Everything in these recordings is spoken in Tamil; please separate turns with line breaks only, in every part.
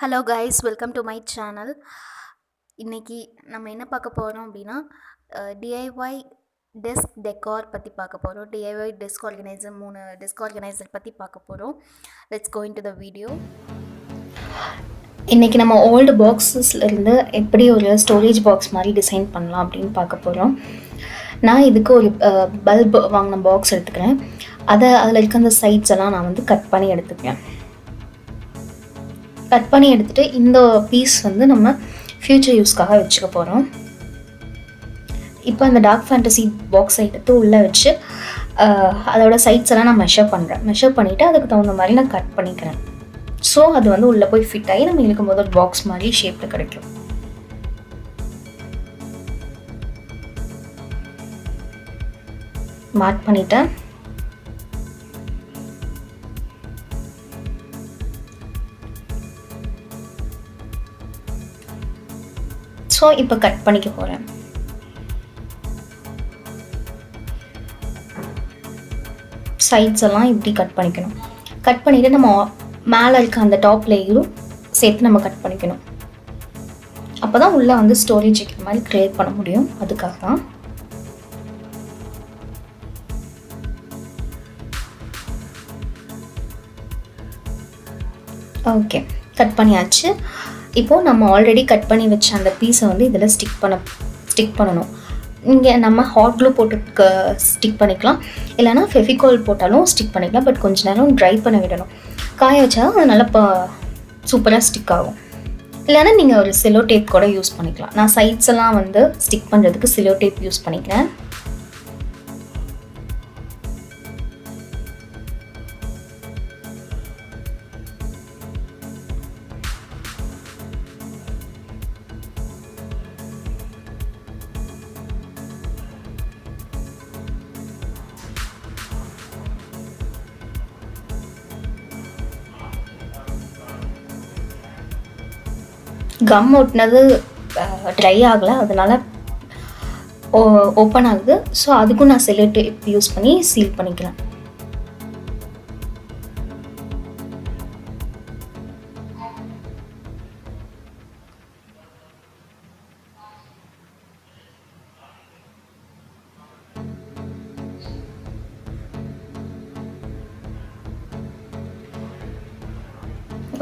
Hello guys, welcome to my channel. இன்றைக்கி நம்ம என்ன பார்க்க போகிறோம் அப்படின்னா டிஐஒய் டெஸ்க் டெக்கார் பற்றி பார்க்க போகிறோம். DIY desk organiser 3 desk organiser பற்றி பார்க்க போகிறோம். Let's go into the video. இன்றைக்கி நம்ம ஓல்டு பாக்ஸஸ்லேருந்து எப்படி ஒரு ஸ்டோரேஜ் பாக்ஸ் மாதிரி டிசைன் பண்ணலாம் அப்படின்னு பார்க்க போகிறோம். நான் இதுக்கு ஒரு பல்ப் வாங்கின பாக்ஸ் எடுத்துக்கிறேன். அதில் இருக்க அந்த சைட்ஸ் எல்லாம் நான் வந்து கட் பண்ணி எடுத்துக்கிறேன். கட் பண்ணி எடுத்துகிட்டு இந்த பீஸ் வந்து நம்ம ஃப்யூச்சர் யூஸ்க்காக வச்சுக்க போகிறோம். இப்போ அந்த டார்க் ஃபேண்டசி பாக்ஸை எடுத்து உள்ளே வச்சு அதோட சைட்ஸ் எல்லாம் நான் மெஷர் பண்ணிவிட்டு அதுக்கு தகுந்த மாதிரி நான் கட் பண்ணிக்கிறேன். ஸோ அது வந்து உள்ளே போய் ஃபிட் ஆகி நம்ம இருக்கும் போது ஒரு பாக்ஸ் மாதிரி ஷேப்பில் கிடைக்கும். மார்க் பண்ணிட்டேன். ஸோ இப்போ கட் பண்ணிக்க போகிறேன். சைட்ஸ் எல்லாம் இப்படி கட் பண்ணிக்கணும். கட் பண்ணிவிட்டு நம்ம மேலே இருக்க அந்த டாப் லேயரும் சேர்த்து நம்ம கட் பண்ணிக்கணும். அப்போ தான் உள்ளே வந்து ஸ்டோரேஜ் வைக்கிற மாதிரி க்ரியேட் பண்ண முடியும். அதுக்காக தான். ஓகே, கட் பண்ணியாச்சு. இப்போது நம்ம ஆல்ரெடி கட் பண்ணி வச்ச அந்த பீஸை வந்து இதில் ஸ்டிக் பண்ணணும். இங்கே நம்ம ஹாட் க்ளூ போட்டு ஸ்டிக் பண்ணிக்கலாம், இல்லைனா ஃபெவிகால் போட்டாலும் ஸ்டிக் பண்ணிக்கலாம். பட் கொஞ்ச நேரம் ட்ரை பண்ண விடணும். காய வச்சா அது நல்லா சூப்பராக ஸ்டிக் ஆகும். இல்லைனா நீங்கள் ஒரு செலோ டேப் கூட யூஸ் பண்ணிக்கலாம். நான் சைட்ஸ் எல்லாம் வந்து ஸ்டிக் பண்ணுறதுக்கு செலோ டேப் யூஸ் பண்ணிக்கிறேன். கம் ஒட்டினது ட்ரை ஆகலை, அதனால் ஓப்பன் ஆகுது. ஸோ அதுக்கும் நான் செலோ டேப் யூஸ் பண்ணி சீல் பண்ணிக்கிறேன்.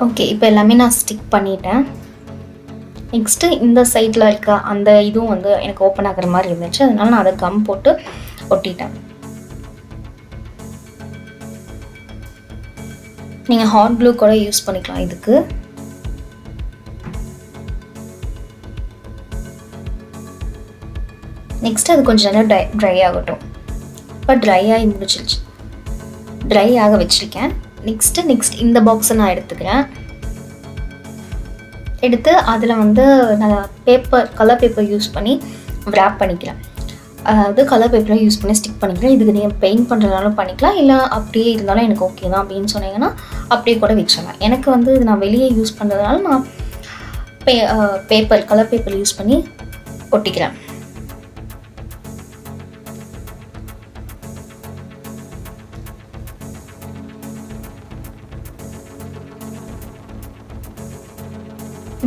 ஓகே, இப்போ எல்லாமே நான் ஸ்டிக் பண்ணிட்டேன். நெக்ஸ்ட்டு இந்த சைடில் இருக்க அந்த இதுவும் வந்து எனக்கு ஓப்பன் ஆகிற மாதிரி இருந்துச்சு. அதனால நான் அதை கம் போட்டு ஒட்டிட்டேன். நீங்கள் ஹாட் க்ளூ கூட யூஸ் பண்ணிக்கலாம் இதுக்கு. நெக்ஸ்ட்டு அது கொஞ்சம் நேரம் ட்ரை ஆகட்டும். இப்போ ட்ரை ஆகி முடிச்சிருச்சு. ட்ரை ஆக வச்சுருக்கேன். நெக்ஸ்ட் இந்த பாக்ஸை நான் எடுத்து அதில் வந்து நான் கலர் பேப்பர் யூஸ் பண்ணி விராப் பண்ணிக்கிறேன். அதாவது கலர் பேப்பரை யூஸ் பண்ணி ஸ்டிக் பண்ணிக்கிறேன். இதுக்கு நீங்கள் பெயிண்ட் பண்ணுறதுனாலும் பண்ணிக்கலாம், இல்லை அப்படியே இருந்தாலும் எனக்கு ஓகே தான் அப்படின்னு சொன்னீங்கன்னா அப்படியே கூட வச்சிடலாம். எனக்கு வந்து இது நான் வெளியே யூஸ் பண்ணுறதுனால நான் கலர் பேப்பர் யூஸ் பண்ணி ஒட்டிக்கிறேன்.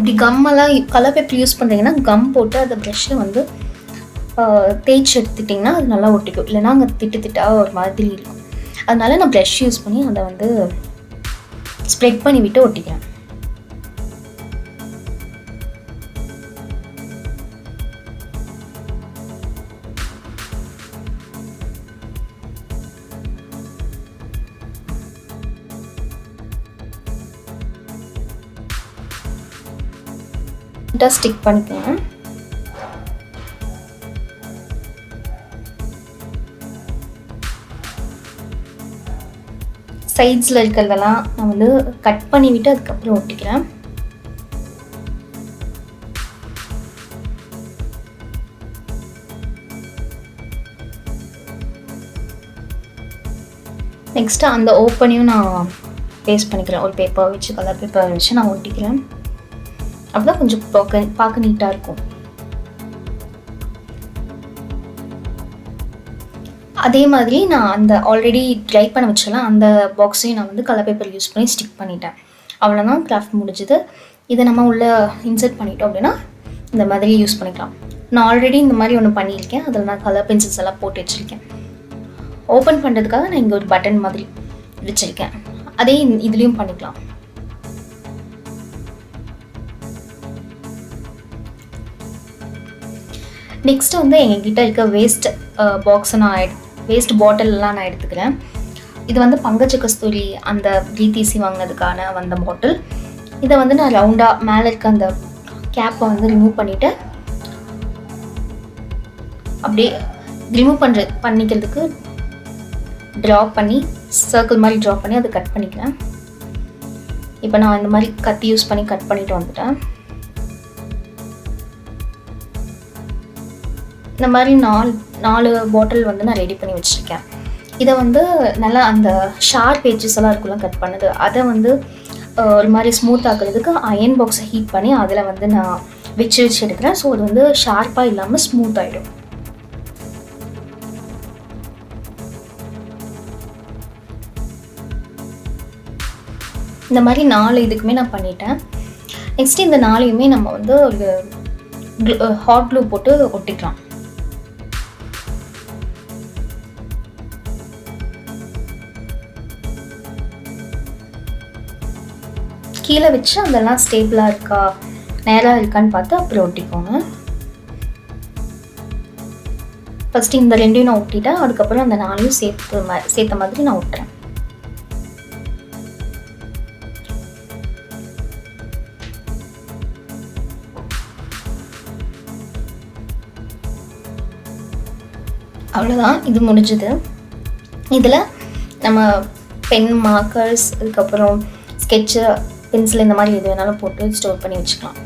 இப்படி கம்மெல்லாம் கலர் பேப்பர் யூஸ் பண்ணுறீங்கன்னா கம் போட்டு அதை ப்ரெஷ்ஷில் வந்து தேய்ச்சி எடுத்துட்டிங்கன்னா அது நல்லா ஒட்டிக்கும். இல்லைனா அங்கே திட்டாக ஒரு மாதிரி இருக்கும். அதனால நான் ப்ரெஷ் யூஸ் பண்ணி அதை வந்து ஸ்ப்ரெட் பண்ணி விட்டு ஒட்டிக்கிறேன். ஸ்டிக் பண்ணிக்கலாம். சைட்ஸில் இருக்கிறதெல்லாம் நான் வந்து கட் பண்ணிவிட்டு அதுக்கப்புறம் ஒட்டிக்கிறேன். நெக்ஸ்ட்டு அந்த ஓப்பனையும் நான் பேஸ்ட் பண்ணிக்கிறேன். ஒரு பேப்பர் வச்சு கலர் பேப்பர் வச்சு நான் ஒட்டிக்கிறேன். அப்படிதான் கொஞ்சம் பார்க்க நீட்டாக இருக்கும். அதே மாதிரி நான் அந்த ஆல்ரெடி ட்ரை பண்ண வச்சலாம் அந்த பாக்ஸையும் நான் வந்து கலர் பேப்பர் யூஸ் பண்ணி ஸ்டிக் பண்ணிட்டேன். அவ்வளோதான், கிராஃப்ட் முடிஞ்சுது. இதை நம்ம உள்ளே இன்சர்ட் பண்ணிட்டோம் அப்படின்னா இந்த மாதிரி யூஸ் பண்ணிக்கலாம். நான் ஆல்ரெடி இந்த மாதிரி ஒன்று பண்ணியிருக்கேன். அதில் நான் கலர் பென்சில்ஸ் எல்லாம் போட்டு வச்சுருக்கேன். ஓப்பன் பண்ணுறதுக்காக நான் இங்கே ஒரு பட்டன் மாதிரி வச்சுருக்கேன். அதே இதுலேயும் பண்ணிக்கலாம். நெக்ஸ்ட்டு வந்து எங்ககிட்ட இருக்க வேஸ்ட் பாக்ஸை வேஸ்ட் பாட்டிலெலாம் நான் எடுத்துக்கிறேன். இது வந்து பங்கஜ கஸ்தூரி அந்த GTC வாங்கினதுக்கான வந்த பாட்டில். இதை வந்து நான் ரவுண்டாக மேலே இருக்க அந்த கேப்பை வந்து ரிமூவ் பண்ணிவிட்டு அப்படியே ரிமூவ் பண்ணிக்கிறதுக்கு ட்ரா பண்ணி சர்க்கிள் மாதிரி ட்ரா பண்ணி அதை கட் பண்ணிக்கிறேன். இப்போ நான் இந்த மாதிரி கத்தி யூஸ் பண்ணி கட் பண்ணிட்டு வந்துட்டேன். இந்த மாதிரி 4 பாட்டில் வந்து நான் ரெடி பண்ணி வச்சுருக்கேன். இதை வந்து நல்லா அந்த ஷார்ப் எட்ஜஸ் எல்லாம் இருக்குல்ல கட் பண்ணது, அதை வந்து ஒரு மாதிரி ஸ்மூத் ஆக்குறதுக்கு அயன் பாக்ஸை ஹீட் பண்ணி அதில் வந்து நான் வச்சு எடுக்கிறேன். ஸோ அது வந்து ஷார்ப்பாக இல்லாமல் ஸ்மூத் ஆகிடும். இந்த மாதிரி 4 இதுக்குமே நான் பண்ணிட்டேன். நெக்ஸ்ட்டு இந்த 4யுமே நம்ம வந்து ஒரு ஹாட் க்ளூ போட்டு ஒட்டிக்கலாம். கீழே வச்சு அதெல்லாம் ஸ்டேபிளாக இருக்கா நேராக இருக்கான்னு பார்த்து அப்புறம் ஒட்டிக்கோங்க. ஃபஸ்ட்டு இந்த 2யும் நான் ஒட்டிட்டேன். அதுக்கப்புறம் அந்த 4யும் சேர்த்த மாதிரி நான் ஒட்டுறேன். அவ்வளோதான், இது முடிஞ்சுது. இதில் நம்ம பென், மார்க்கர்ஸ், அதுக்கப்புறம் ஸ்கெட்சு, பென்சில் இந்த மாதிரி எது வேணாலும் போட்டு ஸ்டோர் பண்ணி வச்சுக்கலாம்.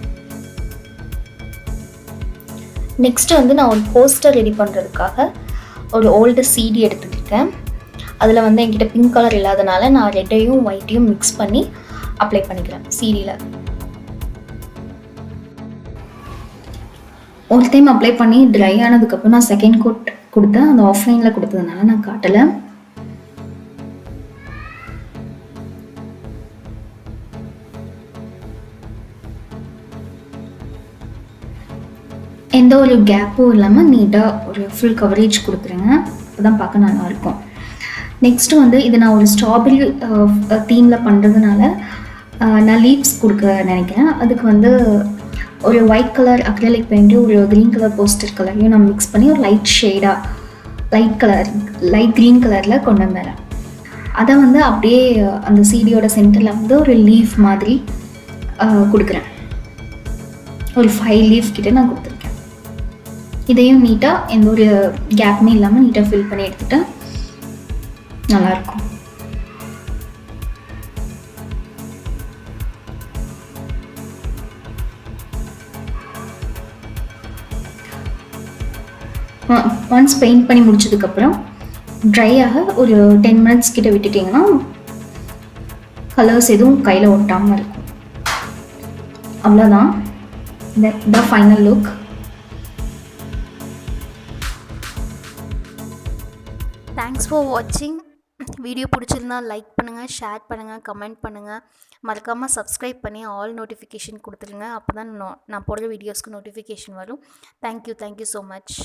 நெக்ஸ்ட்டு வந்து நான் ஒரு போஸ்டர் ரெடி பண்ணுறதுக்காக ஒரு ஓல்டு CD எடுத்துக்கிட்டேன். அதில் வந்து என்கிட்ட பிங்க் கலர் இல்லாதனால நான் ரெட்டையும் ஒயிட்டையும் மிக்ஸ் பண்ணி அப்ளை பண்ணிக்கிறேன் CDயில். ஒரு டைம் அப்ளை பண்ணி ட்ரை ஆனதுக்கப்புறம் நான் செகண்ட் கோட் கொடுத்தேன். அந்த ஆஃப்லைனில் கொடுத்ததுனால நான் காட்டலை. எந்த ஒரு கேப்பும் இல்லாமல் நீட்டாக ஒரு ஃபுல் கவரேஜ் கொடுக்குறேங்க. அப்போ தான் பார்க்க நல்லாயிருக்கும். நெக்ஸ்ட்டு வந்து இது நான் ஒரு ஸ்ட்ராபெரி தீமில் பண்ணுறதுனால நான் லீவ்ஸ் கொடுக்க நினைக்கிறேன். அதுக்கு வந்து ஒரு ஒயிட் கலர் அக்ரிலிக் பெயிண்ட்டு, ஒரு க்ரீன் கலர் போஸ்டர் கலரையும் நான் மிக்ஸ் பண்ணி ஒரு லைட் க்ரீன் கலரில் கொண்டு வந்துடுறேன். அதை வந்து அப்படியே அந்த CDயோட சென்டரில் வந்து ஒரு லீஃப் மாதிரி கொடுக்குறேன். ஒரு 5 லீஃப் கிட்டே நான் கொடுத்துருக்கேன். இதையும் நீட்டாக எந்த ஒரு கேப்புமே இல்லாமல் நீட்டாக ஃபில் பண்ணி எடுத்துட்டேன். நல்லாயிருக்கும். ஒன்ஸ் பெயிண்ட் பண்ணி முடிச்சதுக்கப்புறம் ட்ரை ஆக ஒரு 10 மினிட்ஸ் கிட்ட விட்டுட்டிங்கன்னா கலர்ஸ் எதுவும் கையில் ஒட்டாமல் இருக்கும். அவ்வளோதான், இந்த ஃபைனல் லுக். தேங்க்ஸ் ஃபார் வாட்சிங். வீடியோ பிடிச்சிருந்தா லைக் பண்ணுங்கள், ஷேர் பண்ணுங்கள், கமெண்ட் பண்ணுங்கள். மறக்காமல் சப்ஸ்கிரைப் பண்ணி ஆல் நோட்டிஃபிகேஷன் கொடுத்துருங்க. அப்போ தான் நான் போடுற வீடியோஸ்க்கு நோட்டிஃபிகேஷன் வரும். Thank you so much.